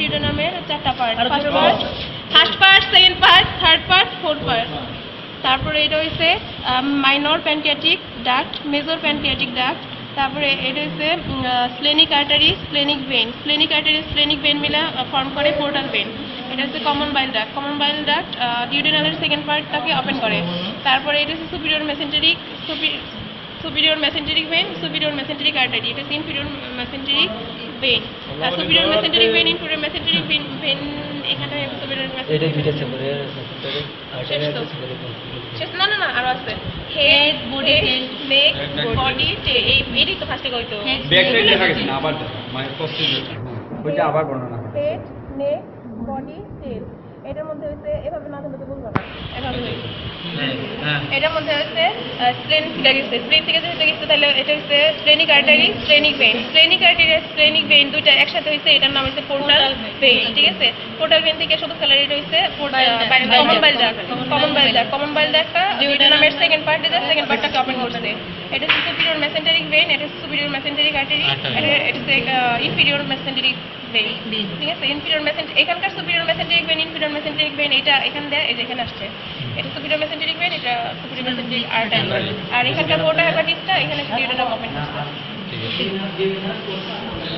ডিউডেনামের চারটা part, first part, second part, third part, fourth part. তারপরে এটা হচ্ছে minor pancreatic duct, major pancreatic duct. তারপরে এটা হচ্ছে splenic artery, splenic vein, splenic artery splenic vein মিলা ফর্ম করে পোর্টাল ভেইন। এটা হচ্ছে common bile duct, common bile duct ডিউডেনালের সেকেন্ড পার্টটাকে ওপেন করে। তারপরে এটা হচ্ছে superior mesenteric vein, superior mesenteric artery, এটা হচ্ছে inferior mesenteric vein. Superior mesenteric vein, inferior mesenteric vein, এখানে সুপিরিয়র মেসেন্টেরিক না আরো আছে হেড, বডি, নেক, বডি, টেল। এই তো ফার্স্টে কইতো ব্যাক সাইড লেখা গেছে না, আবার মানে প্রসিডিউর ওইটা আবার বর্ণনা করতে। হেড, নেক, বডি, টেল। এটার মধ্যে হচ্ছে এভাবে না বলতে বলবো না, এভাবে এটার মধ্যে হচ্ছে স্প্লেন থেকে গেছে, স্প্লেন থেকে যেতে গেছে, তাহলে এটা হচ্ছে splenic artery, splenic vein. Splenic artery আর স্প্লেনিক ভেইন দুইটা একসাথে হইছে, এটার নাম হচ্ছে পোর্টাল ভেইন। ঠিক আছে, পোর্টাল ভেইন থেকে শুধু স্যালারিটা হইছে কমন বাইল ডাক্ট। কমন বাইল ডাক্টটা ডিউডেনামের সেকেন্ড পার্ট, এটা সেকেন্ড পার্টটাকে ওপেন করছে। এটা হচ্ছে সুপিরিয়র মেসেন্টেরিক ভেইন, এটা হচ্ছে সুপিরিয়র মেসেন্টেরিক আর্টারি, এটা হচ্ছে ইনফিরিয়র মেসেন্টেরিক ভেইন। ঠিক আছে, ইনফিরিয়র মেসেন্ট, এখানকার superior mesenteric vein, inferior mesenteric vein, এটা এখান দিয়ে এই যে এখানে আসছে, এটা সুপিরিয়র মেসেন্টেরিক ভেইন, এটা সুপিরিয়র মেসেন্টেরিক আর্টারি। আর এখানকার পোর্টা হেপাটিসটা এখানে ডিউডেনাম ওপেন করছে।